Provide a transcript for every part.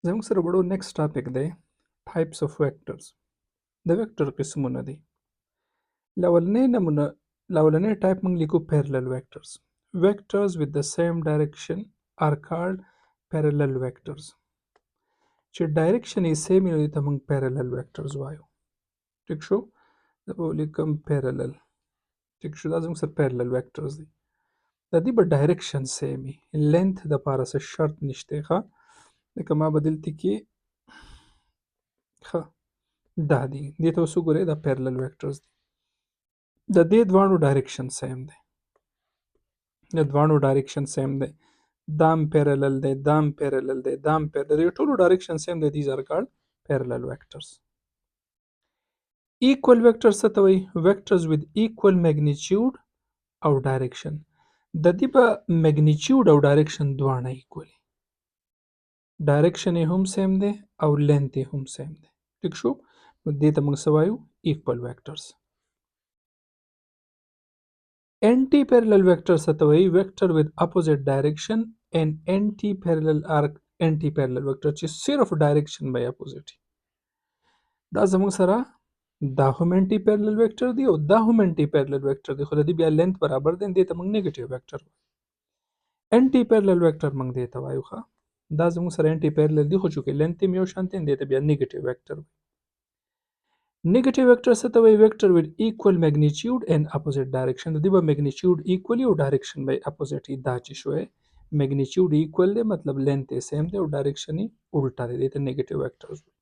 زموږ سره وړو نیکسټ ټاپک دی ټایپس اف ویکټرز. د ویکټر قسمونه دي. لولنې ټایپ موږ لیکو پیرلل ویکټرز. ویکټرز with the same direction are called parallel vectors. چې ډایرکشن یې سیم وي نو دې ته موږ پیرلل ویکټرز وایو. ټیک شو؟ زه به ولیکم پیرلل. ټیک شو؟ دا زموږ سره پیرلل ویکټرز دي. د دې به ډایرکشن سیم وي. لینث دپاره څه شرط نشته ښه. لکه ما به دلته کې ښه دا دي دې ته اوس وګورئ دا پیرلل ویکټرز دي. د دې دواړو ډایرکشن سیم دی. د دواړو ډایرکشن سیم دی. دام پیرلل دی، دام پیرلل دی، دام پیرلل دی. ټولو ډایرکشن سیم دی. دیز آر کالډ پیرلل ویکټرز. ایکول ویکټرز څه ته وایي؟ ویکټرز with equal magnitude او ډایرکشن. د دې په میګنیچیود او ډایرکشن دواړه ایکول. ډایرکشن یې هم سیم دی او لینث یې هم سیم دی. ټیک شو؟ نو دې ته موږ څه وایو؟ ایکول ویکټرز. Anti parallel vector څه ته وایي؟ vector with opposite direction and anti parallel are anti parallel vector چې صرف direction به opposite. دا زموږ سره دا هم anti parallel vector دی او دا هم anti parallel vector دی، خو د دې بیا length برابر دی، دې ته موږ negative vector وایو. anti parallel vector موږ دې ته وایو ښه. دا زموږ سره anti parallel دی خو چونکې length یې یو شان دی دې ته بیا negative vector وایو. Negative vector څه ته وایي؟ vector with equal magnitude and opposite direction. د دې به magnitude equal او direction به opposite وي. دا چې شوی magnitude equal دی مطلب length یې same دی او direction یې الټا دی. دې ته negative vectors وایي.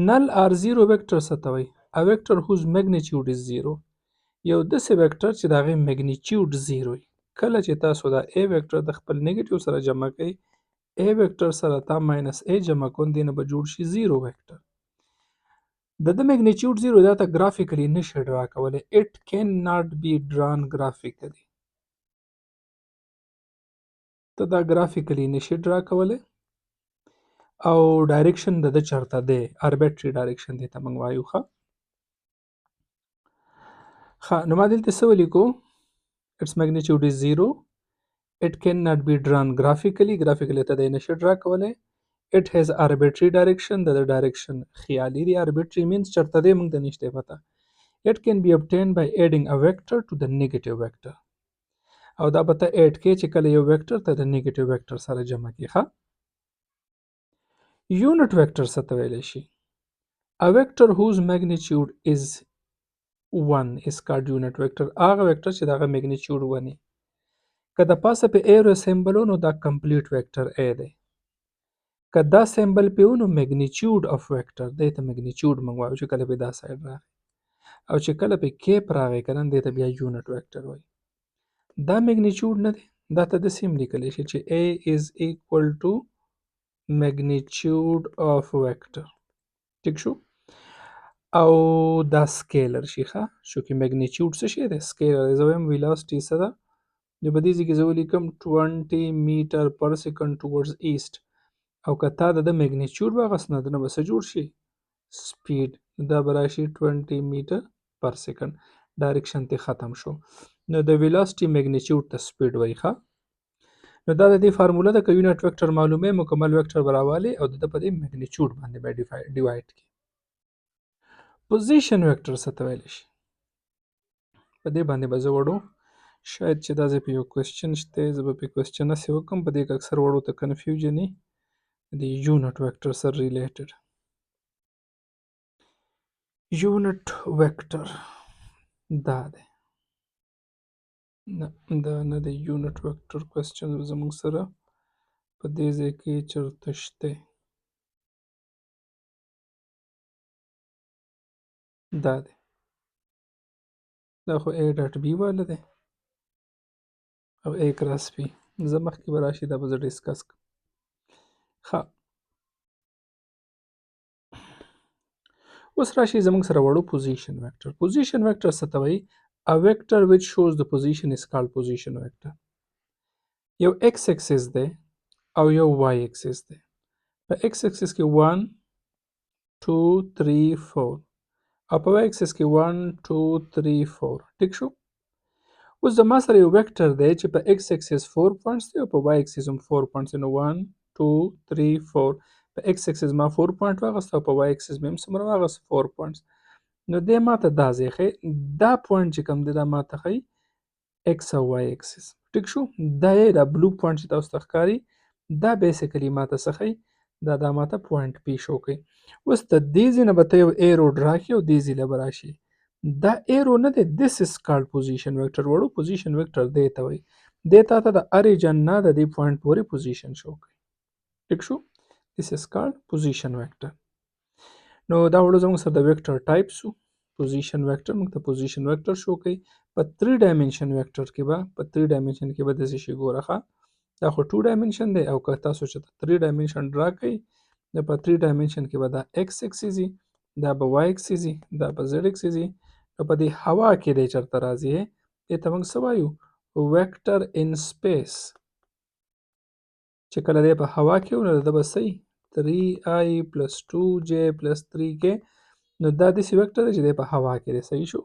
Null or zero vector څه ته وایي؟ A vector whose magnitude is zero. یو داسې vector چې د هغې magnitude zero وي. کله چې تاسو دا a vector د خپل negative سره جمع کوئ a vector سره تا minus a جمع کوئ دې نه به جوړ شي zero vector. د میګنیچیود زیرو دا ته ګرافیکلی نشي ډرا کولی. it cannot be drawn graphically. ته دا ګرافیکلی نشي ډرا کولی او ډایرکشن د ده چرته دی اربیټري ډایرکشن دی ته موږ وایو ښه. نو ما دلته څه ولیکو؟ its magnitude is zero. it cannot be drawn graphically. graphically ته دی نشي ډرا کولی. it has arbitrary direction. د ډایرکشن خیالي دی. arbitrary means چرته دی موږ ته نشته پته. it can be obtained by adding a vector to the negative vector. او دا به ته اډ کې چې کله یو ویکټر ته د نیګیټیو ویکټر سره جمع کې ښه. یونټ ویکټر څه ته ویلی شي؟ a vector whose magnitude is 1 is called unit vector. هغه ویکټر چې د هغه میګنیچیود 1 وي. که د پاسه په ایرو سیمبل و نو دا کمپلیټ ویکټر ا دی. که دا سیمبل په و نو میګنیچیود اف ویکټر دی ته میګنیچیود موږ وایو چې کله په دا سایډ راغی او چې کله په کیپ راغی که نه دی ته بیا یونټ ویکټر وایي. دا میګنیچیود نه دی، دا ته داسې هم لیکلی شي چې a is equal to magnitude of vector. ټیک شو؟ او دا سکیلر شي ښه شو کې میګنیچیود څه شی دی؟ سکیلر دی. زه وایم ویلاسټي څه ده؟ نو په دې ځای کې زه ولیکم 20 میټر پر سیکنډ ټورډز ایسټ او که تا د ده میګنیچیود واخیست نو دنه به څه جوړ شي؟ سپیډ. دا به راشي 20 میټر پر سیکنډ. ډایرکشن ته ختم شو. نو د ویلاسټي میګنیچیود ته سپیډ وایي ښه. نو دا د دې فارموله ده که یونټ ویکټر معلومه مکمل ویکټر به راوالې او د ده په دې میګنیچیود باندې به ډیوایډ کړي. پوزیشن ویکټر څه ته ویلی شي؟ په دې باندې به زه وړو شاید چې دا ځای په یو کوېسچن شته زه به پې کوېسچن هسې وکړم په دې کې اکثر وړو ته کنفیوژن وي د یونټ ویکټر سره ریلیټډ. یونټ ویکټر دا دی نه دا نه دی یونټ ویکټر کوېسچن زموږ سره په دې ځای کې چېرته شته. دا دی دا خو a ډاټ b والا دی او a کراس b. زه مخکې به راشي دا به زه ډسکس کړم ښه. اوس راشي زموږ سره وړو پوزیشن ویکټر. پوزیشن ویکټر څه ته وایي؟ a vector which shows the position is called position vector. یو x axis دی او یو y axis دی. په x axis کې 1 2 3 4 او په y axis کې 1 2 3 4. ټیک شو؟ اوس زما سره یو ویکټر دی چې په x axis 4 پوینټس دی او په y axis هم 4 پوینټس دی. نو 1 2 3 4 په ایکس اکسس ما 4 پوینټ واغست او په وای اکسس مې هم څومره واغست 4 پوینټس. نو دې ماته دا ځای ښیي، دا پوینټ چې کوم دی دا ماته ښیي ایکس او وای اکسس. ټیک شو، دا یې دا بلو پوینټ چې تاسو ته ښکاري دا بیسیکلی ماته څه ښیي، دا ماته پوینټ پی شو کوي. اوس د دې ځای نه به ته یو ایرو ډرا کړي او دې ځای له به راشي. دا ایرو نه دی، دس از کالډ پوزیشن ویکټر. وړو پوزیشن ویکټر دې ته وایي. دې تا ته د اریجن نه د دې پوینټ پورې پوزیشن شو کوي. ټیک شو، دس از کالډ پوزیشن ویکټر. نو دا وړو زموږ سره د ویکټر ټایپس وو. پوزیشن ویکټر موږ ته پوزیشن ویکټر شو کوي. په 3 ډایمنشن ویکټر کې به په 3 ډایمنشن کې به داسې شي ګوره ښه. دا خو 2 ډایمنشن دی او که تاسو چې 3 ډایمنشن ډرا کوئ نو په 3 ډایمنشن کې به دا ایکس اکسس وي، دا به وای اکسس وي، دا به زیډ اکسس وي. نو په دې هوا کې دی چېرته راځي دې ته موږ څه وایو ویکټر ان سپیس. چې کله دی په هوا کې نو دا به څه وي 3i + 2j + 3k. نو دا داسې ویکټر دی چې دی په هوا کې دی. صحیح شو.